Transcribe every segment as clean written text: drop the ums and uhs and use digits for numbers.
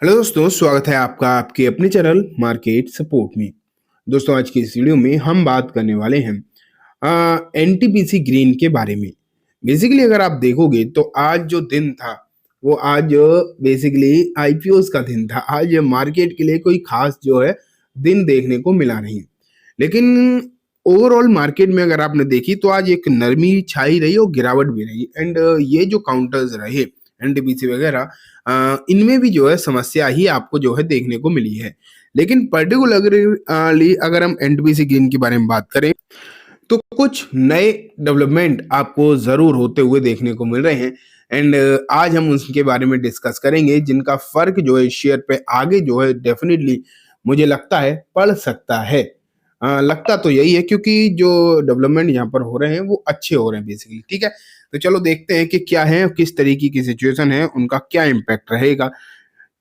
Hello दोस्तों, स्वागत है आपका आपके अपने चैनल मार्केट सपोर्ट में। दोस्तों, आज की इस वीडियो में हम बात करने वाले हैं एनटीपीसी ग्रीन के बारे में। बेसिकली अगर आप देखोगे तो आज जो दिन था वो आज बेसिकली आईपीओस का दिन था। आज मार्केट के लिए कोई खास जो है दिन देखने को मिला नहीं, लेकिन ओवरऑल मार्केट में अगर आपने देखी तो आज एक नरमी छाई रही और गिरावट भी रही। एंड ये जो काउंटर्स रहे एनटीपीसी वगैरह, इनमें भी जो है समस्या ही आपको जो है देखने को मिली है। लेकिन पर्टिकुलरली अगर हम एनटीपीसी ग्रीन के बारे में बात करें तो कुछ नए डेवलपमेंट आपको जरूर होते हुए देखने को मिल रहे हैं। एंड आज हम उसके बारे में डिस्कस करेंगे जिनका फर्क जो है शेयर पे आगे जो है डेफिनेटली मुझे लगता है पड़ सकता है। लगता तो यही है क्योंकि जो डेवलपमेंट यहाँ पर हो रहे हैं वो अच्छे हो रहे हैं बेसिकली। ठीक है, तो चलो देखते हैं कि क्या है, किस तरीके की सिचुएशन है, उनका क्या इम्पैक्ट रहेगा।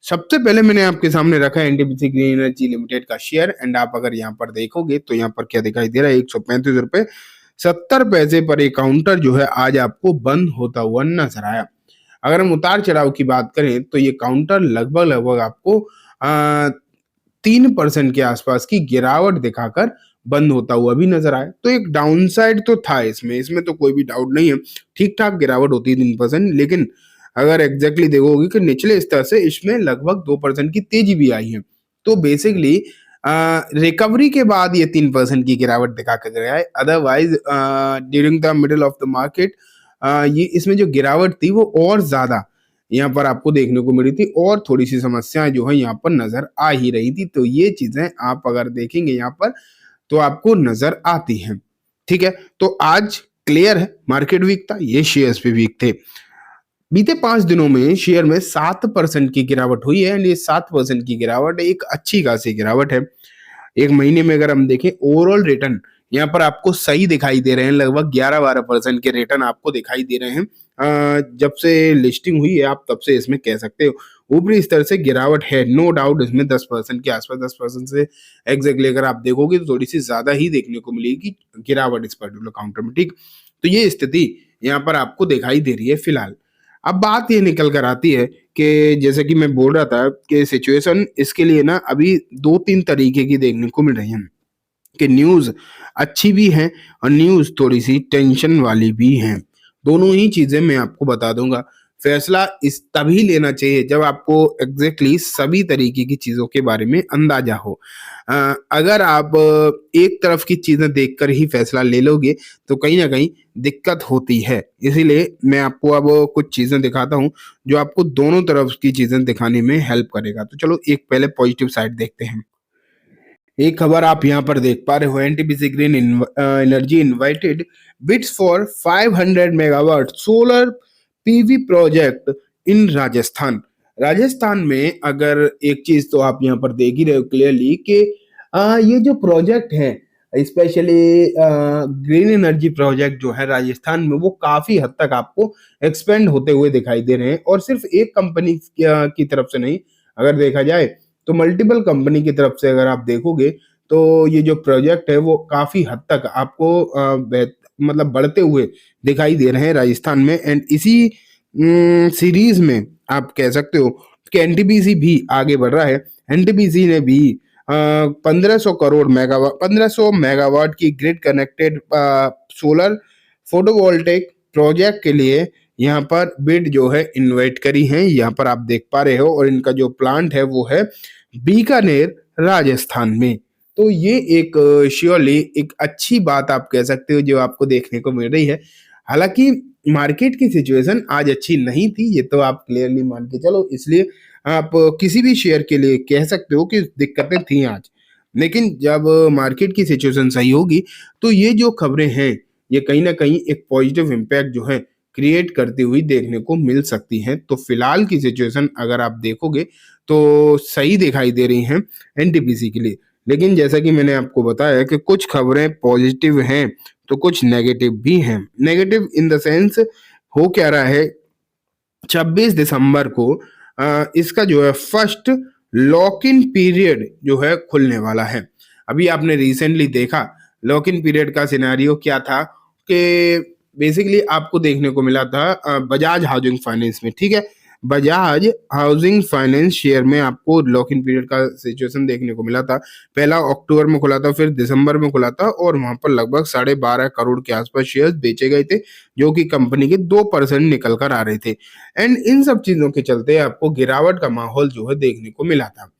सबसे पहले मैंने आपके सामने रखा है एनटीपीसी ग्रीन एनर्जी लिमिटेड का शेयर। एंड आप अगर यहाँ पर देखोगे तो यहाँ पर क्या दिखाई दे रहा है, 135 रुपए 70 पैसे पर एक काउंटर जो है आज आपको बंद होता हुआ नजर आया। अगर हम उतार चढ़ाव की बात करें तो ये काउंटर लगभग लगभग आपको 3% के आसपास की गिरावट दिखाकर बंद होता हुआ भी नजर आया। तो एक डाउनसाइड तो था इसमें इसमें तो कोई भी डाउट नहीं है। ठीक ठाक गिरावट होती है 3%, लेकिन अगर एग्जैक्टली देखोगे कि निचले स्तर से इसमें लगभग 2% की तेजी भी आई है। तो बेसिकली रिकवरी के बाद ये 3% की गिरावट दिखा कर गया है। Otherwise during the middle of the market ये इसमें जो गिरावट थी वो और ज्यादा यहाँ पर आपको देखने को मिली थी और थोड़ी सी समस्याएं जो है यहाँ पर नजर आ ही रही थी। तो ये चीजें आप अगर देखेंगे यहाँ पर तो आपको नजर आती हैं। ठीक है, तो आज क्लियर है मार्केट वीक था, ये शेयर्स भी वीक थे। बीते 5 दिनों में शेयर में 7% की गिरावट हुई है। एंड ये 7% की गिरावट एक अच्छी खासी गिरावट है। एक महीने में अगर हम देखें ओवरऑल रिटर्न यहाँ पर आपको सही दिखाई दे रहे हैं, लगभग 11-12% के रिटर्न आपको दिखाई दे रहे हैं। जब से लिस्टिंग हुई है आप तब से इसमें कह सकते हो ऊपरी स्तर से गिरावट है, नो डाउट। इसमें 10% के आसपास, 10% से एग्जैक्टली अगर आप देखोगे तो थोड़ी सी ज्यादा ही देखने को मिलेगी गिरावट इस पर्टिकुलर काउंटर में। ठीक, तो ये स्थिति यहाँ पर आपको दिखाई दे रही है फिलहाल। अब बात ये निकल कर आती है कि जैसे कि मैं बोल रहा था कि सिचुएशन इसके लिए ना अभी 2-3 तरीके की देखने को मिल रही है कि न्यूज़ अच्छी भी है और न्यूज़ थोड़ी सी टेंशन वाली भी है। दोनों ही चीज़ें मैं आपको बता दूंगा। फैसला इस तभी लेना चाहिए जब आपको एग्जैक्टली सभी तरीके की चीज़ों के बारे में अंदाजा हो। अगर आप एक तरफ की चीज़ें देखकर ही फैसला ले लोगे तो कहीं ना कहीं दिक्कत होती है। इसीलिए मैं आपको अब कुछ चीज़ें दिखाता हूँ जो आपको दोनों तरफ की चीज़ें दिखाने में हेल्प करेगा। तो चलो एक पहले पॉजिटिव साइड देखते हैं। एक खबर आप यहाँ पर देख पा रहे हो, NTPC green energy invited bids for 500 megawatt solar PV project in Rajasthan. Rajasthan में अगर एक चीज तो आप यहाँ पर देख ही रहे हो क्लियरली कि ये जो प्रोजेक्ट है स्पेशली ग्रीन एनर्जी प्रोजेक्ट जो है राजस्थान में वो काफी हद तक आपको एक्सपेंड होते हुए दिखाई दे रहे हैं। और सिर्फ एक कंपनी की तरफ से नहीं, अगर देखा जाए तो मल्टीपल कंपनी की तरफ से अगर आप देखोगे तो ये जो प्रोजेक्ट है वो काफी हद तक आपको मतलब बढ़ते हुए दिखाई दे रहे हैं राजस्थान में। एंड इसी सीरीज में आप कह सकते हो कि एनटीपीसी भी आगे बढ़ रहा है। एनटीपीसी ने भी 1500 मेगावाट की grid connected solar photovoltaic project के लिए यहाँ पर बिड जो है इन्वाइट करी है। यहाँ पर आप देख पा रहे हो और इनका जो प्लांट है वो है बीकानेर राजस्थान में। तो ये एक श्योरली एक अच्छी बात आप कह सकते हो जो आपको देखने को मिल रही है। हालांकि मार्केट की सिचुएशन आज अच्छी नहीं थी, ये तो आप क्लियरली मान के चलो, इसलिए आप किसी भी शेयर के लिए कह सकते हो कि दिक्कतें थी आज। लेकिन जब मार्केट की सिचुएशन सही होगी तो ये जो खबरें हैं ये कहीं ना कहीं एक पॉजिटिव इम्पैक्ट जो है क्रिएट करती हुई देखने को मिल सकती हैं। तो फिलहाल की सिचुएशन अगर आप देखोगे तो सही दिखाई दे रही हैं एनटीपीसी के लिए। लेकिन जैसा कि मैंने आपको बताया कि कुछ खबरें पॉजिटिव हैं तो कुछ नेगेटिव भी हैं। नेगेटिव इन द सेंस हो क्या रहा है, 26 दिसंबर को इसका जो है फर्स्ट लॉक इन पीरियड जो है खुलने वाला है। अभी आपने रिसेंटली देखा लॉक इन पीरियड का सिनेरियो क्या था कि बेसिकली आपको देखने को मिला था बजाज हाउसिंग फाइनेंस में। ठीक है, बजाज हाउसिंग फाइनेंस शेयर में आपको लॉक इन पीरियड का सिचुएशन देखने को मिला था। पहला अक्टूबर में खुला था, फिर दिसंबर में खुला था और वहां पर लगभग 12.5 करोड़ के आसपास शेयर्स बेचे गए थे, जो कि कंपनी के 2% निकल कर आ रहे थे। एंड इन सब चीजों के चलते आपको गिरावट का माहौल जो है देखने को मिला था।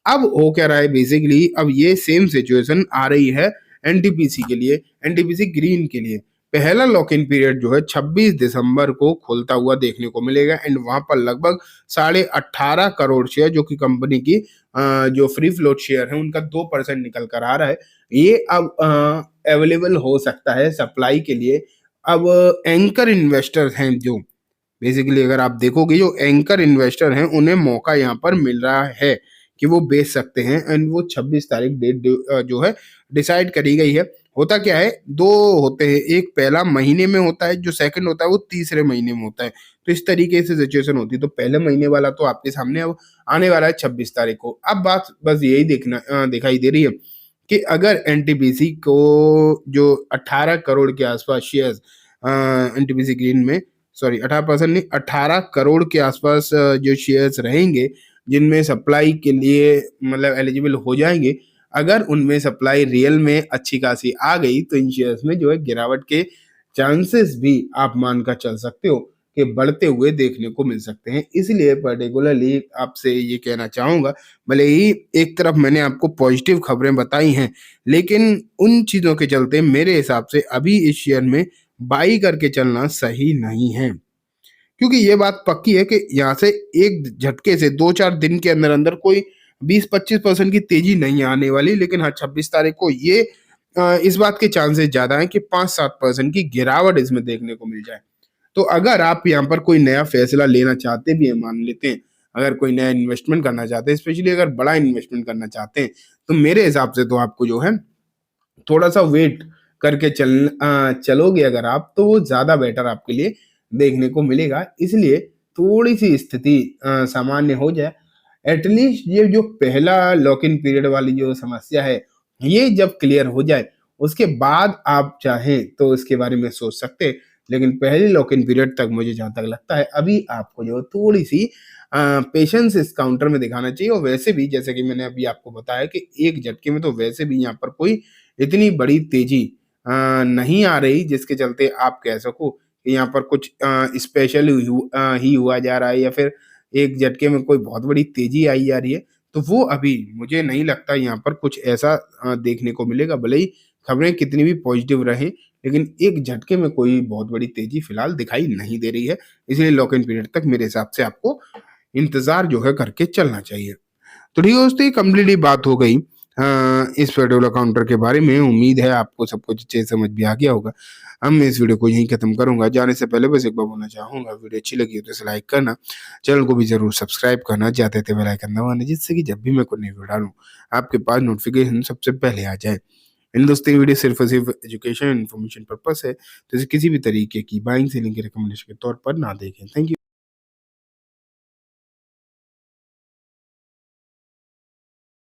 अब हो क्या रहा है बेसिकली, अब ये सेम सिचुएशन आ रही है एनटीपीसी के लिए, एनटीपीसी ग्रीन के लिए। पहला लॉक इन पीरियड जो है 26 दिसंबर को खोलता हुआ देखने को मिलेगा एंड वहां पर लगभग 18.5 करोड़ शेयर, जो कि कंपनी की जो फ्री फ्लोट शेयर है उनका 2% निकल कर आ रहा है, ये अब अवेलेबल हो सकता है सप्लाई के लिए। अब एंकर इन्वेस्टर्स हैं जो बेसिकली, अगर आप देखोगे जो एंकर इन्वेस्टर हैं उन्हें मौका यहाँ पर मिल रहा है कि वो बेच सकते हैं एंड वो 26 तारीख डेट जो है डिसाइड करी गई है। होता क्या है, दो होते हैं, एक पहला महीने में होता है, जो सेकंड होता है वो तीसरे महीने में होता है। तो इस तरीके से सिचुएशन होती है। तो पहले महीने वाला तो आपके सामने अब आने वाला है 26 तारीख को। अब बात बस यही दिखाई दे रही है कि अगर एनटीपीसी को जो 18 करोड़ के आसपास शेयर्स एनटीपीसी ग्रीन में, सॉरी 18% नहीं, 18 करोड़ के आसपास जो शेयर्स रहेंगे जिनमें सप्लाई के लिए मतलब एलिजिबल हो जाएंगे, अगर उनमें सप्लाई रियल में अच्छी खासी आ गई तो इन शेयर्स में जो है गिरावट के चांसेस भी आप मानकर चल सकते हो कि बढ़ते हुए देखने को मिल सकते हैं। इसलिए पर्टिकुलरली आपसे ये कहना चाहूंगा, भले ही एक तरफ मैंने आपको पॉजिटिव खबरें बताई हैं, लेकिन उन चीजों के चलते मेरे हिसाब से अभी इस शेयर में बाई करके चलना सही नहीं है। क्योंकि ये बात पक्की है कि यहाँ से एक झटके से 2-4 दिन के अंदर अंदर कोई 20-25% की तेजी नहीं आने वाली, लेकिन हाँ 26 तारीख को ये इस बात के चांसेस ज्यादा हैं कि 5-7% की गिरावट इसमें देखने को मिल जाए। तो अगर आप यहाँ पर कोई नया फैसला लेना चाहते भी हैं, मान लेते हैं अगर कोई नया इन्वेस्टमेंट करना चाहते हैं, स्पेशली अगर बड़ा इन्वेस्टमेंट करना चाहते हैं, तो मेरे हिसाब से तो आपको जो है थोड़ा सा वेट करके चलोगे अगर आप, तो वो ज्यादा बेटर आपके लिए देखने को मिलेगा। इसलिए थोड़ी सी स्थिति सामान्य हो जाए, एटलीस्ट ये जो पहला लॉक इन पीरियड वाली जो समस्या है ये जब क्लियर हो जाए, उसके बाद आप चाहें तो इसके बारे में सोच सकते हैं। लेकिन पहले लॉक इन पीरियड तक मुझे जहां तक लगता है अभी आपको जो थोड़ी सी पेशेंस इस काउंटर में दिखाना चाहिए। और वैसे भी जैसे कि मैंने अभी आपको बताया कि एक झटके में तो वैसे भी यहाँ पर कोई इतनी बड़ी तेजी नहीं आ रही जिसके चलते आप कह सको कि यहाँ पर कुछ स्पेशल ही हुआ जा रहा है या फिर एक झटके में कोई बहुत बड़ी तेजी आई जा रही है। तो वो अभी मुझे नहीं लगता यहाँ पर कुछ ऐसा देखने को मिलेगा। भले ही खबरें कितनी भी पॉजिटिव रहें, लेकिन एक झटके में कोई बहुत बड़ी तेजी फिलहाल दिखाई नहीं दे रही है। इसलिए लॉक इन पीरियड तक मेरे हिसाब से आपको इंतजार जो है करके चलना चाहिए। तो ठीक है दोस्तों, ये कम्प्लीटली बात हो गई इस पर्टिकुलर काउंटर के बारे में। उम्मीद है आपको सब कुछ अच्छे से समझ भी आ गया होगा। अब मैं इस वीडियो को यहीं खत्म करूंगा। जाने से पहले बस एक बार बोलना चाहूंगा, वीडियो अच्छी लगी हो तो इसे लाइक करना, चैनल को भी जरूर सब्सक्राइब करना, जाते थे बेल आइकन दबाना, जिससे कि जब भी मैं कोई नई वीडियो डालूं आपके पास नोटिफिकेशन सबसे पहले आ जाए। इन दोस्तों, वीडियो सिर्फ और सिर्फ एजुकेशन इन्फॉर्मेशन पर्पस है, तो इसे किसी भी तरीके की बाइंग सेलिंग के रिकमेंडेशन के तौर पर ना देखें। Thank you.